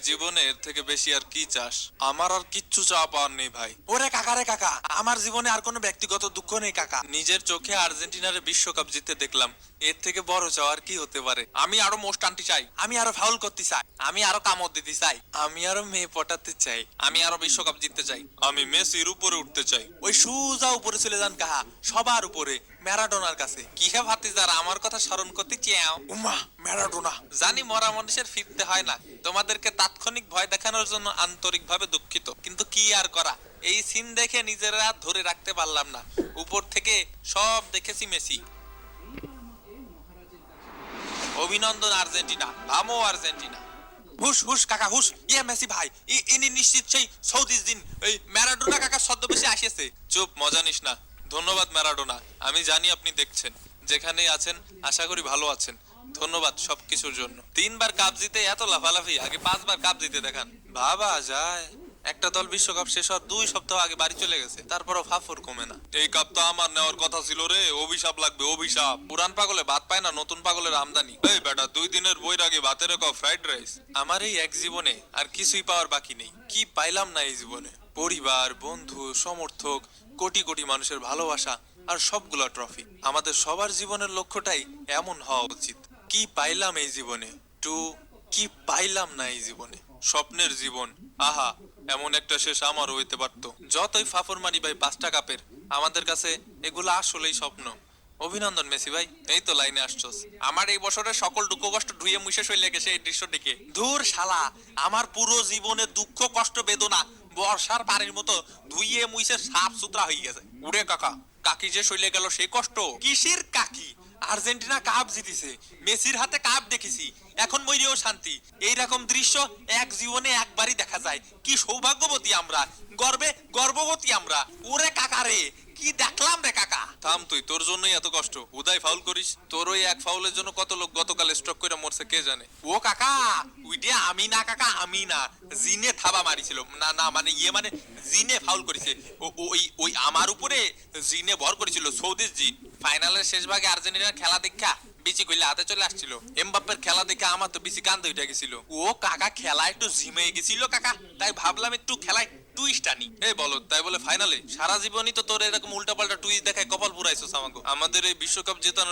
জীবনে এর থেকে বেশি আর কি চাস? আমার আর কিচ্ছু চাওয়া পাওয়ার নেই ভাই। ওরে কাকা রে কাকা, আমার জীবনে আর কোনো ব্যক্তিগত দুঃখ নেই কাকা। নিজের চোখে আর্জেন্টিনার বিশ্বকাপ জিততে দেখলাম, এর থেকে বড় চাওয়ার কি হতে পারে? আমি আরো মোস্ট আনতে চাই, আমি আরো ফাউল করতে চাই, আমি আরো কামড় দিতে চাই, আমি আরো মেয়ে পটাতে চাই, আমি আরো বিশ্বকাপ জিততে চাই, আমি মেসির উপরে উঠতে চাই। ওই সুজা উপরে চলে যান কাহা, সবার উপরে, ম্যারাডোনার কাছে। কি হে ভাতিজার, আমার কথা স্মরণ করতে চাও? উমা, ম্যারাডোনা। জানি মরা মানুষের ফিরতে হয় না, তোমাদেরকে তাৎক্ষণিক ভয় দেখানোর জন্য আন্তরিকভাবে দুঃখিত, কিন্তু কি আর করা, এই সিন দেখে নিজেরা ধরে রাখতে পারলাম না। উপর থেকে সব দেখেছি মেসি। অভিনন্দন আর্জেন্টিনা, থামো আর্জেন্টিনা। হুশ হুশ কাকা হুশ, ইয়ে মেসি ভাই, ইনি নিশ্চিত সেই সৌদিস দিন এই ম্যারাডোনা কাকা ছদ্মবেশে আসিয়েছে। চুপ, মজা নিস না। ধন্যবাদ ম্যারাডোনা, আমি জানি আপনি দেখছেন, যেখানেই আছেন আশা করি ভালো আছেন। ধন্যবাদ সবকিছুর জন্য। 3বার কাপ জিতে এত লাফালাফি, আগে 5বার কাপ জিতে দেখান। ভাবা যায় একটা দল বিশ্বকাপ শেষ হওয়ার 2 সপ্তাহ আগে বাড়ি চলে গেছে, তারপরও ফাফর কমে না। এই কাপ তো আমার নেওয়ার কথা ছিল রে, অভিশাপ লাগবে অভিশাপ। পুরান পাগলে ভাত পায় না, নতুন পাগলের আমদানি। এই বেটা, 2 দিনের বৈরাগে ভাতের ফ্রাইড রাইস। আমার এই এক জীবনে আর কিছুই পাওয়ার বাকি নেই। কি পাইলাম না এই জীবনে? পরিবার, বন্ধু, সমর্থক, কোটি কোটি মানুষের ভালোবাসা, আর সবগুলা ট্রফি। আমাদের সবার জীবনের লক্ষ্যটাই এমন হওয়া উচিত। কি পাইলাম এই জীবনে? কি পাইলাম না এই জীবনে? স্বপ্নের জীবন, আহা, এমন একটা শেষ আমারও হইতে পারতো। যতই ফাফর মারি ভাই 5টা কাপের, আমাদের কাছে এগুলো আসলেই স্বপ্ন। অভিনন্দন মেসি ভাই, এই তো লাইনে আসছস। আমার এই বছরের সকল দুঃখ কষ্ট ধুয়ে মুছে সইলে গেছে এই দৃশ্য দেখে। ধুর শালা, আমার পুরো জীবনে দুঃখ কষ্ট বেদনা বর্ষার পানির মতো ধুইয়ে মুইছে সাফ সুতরা হয়ে গেছে। উড়ে কাকা, কাকি যে সইলে গেল সেই কষ্ট। কিসের কাকি? আর্জেন্টিনা কাপ জিতেছে, মেসির হাতে কাপ দেখেছি, এখন মইরেও শান্তি। এইরকম দৃশ্য এক জীবনে একবারই দেখা যায়। কি সৌভাগ্যবতী আমরা, গর্ভবতী আমরা। ওরে কাকা রে, কি দেখলাম রে কাকা। থাম তুই, তোর জন্যই এত কষ্ট। উদয় ফাউল করিস, তোর ওই এক ফাউলের জন্য কত লোক গতকাল স্ট্রোক করে মরছে কে জানে। ও কাকা, উইডে আমি না কাকা, আমি না, জিনে থাবা মারিছিল। না না মানে মানে জিনে ফাউল করেছে। ওই আমার উপরে জিনে ভর করেছিল, সৌদিস জি। ফাইনালের শেষ ভাগে আর্জেন্টিনার খেলা দেখা বিচি কইলে হাতে চলে আসছিল। এমবাপ্পের খেলা দেখে আমার তো বেশি কান্দে উঠে গেছিল। ও কাকা, খেলা একটু ঝিমে গেছিল কাকা, তাই ভাবলাম একটু খেলায় টুইস্ট আনি। এই বলো, তাই বলে ফাইনালে? সারা জীবনই তো তোর এরকম উল্টাপাল্টা টুইস্ট দেখায় কপাল পুরাইছস আমাকে। আমাদের এই বিশ্বকাপ জেতানোর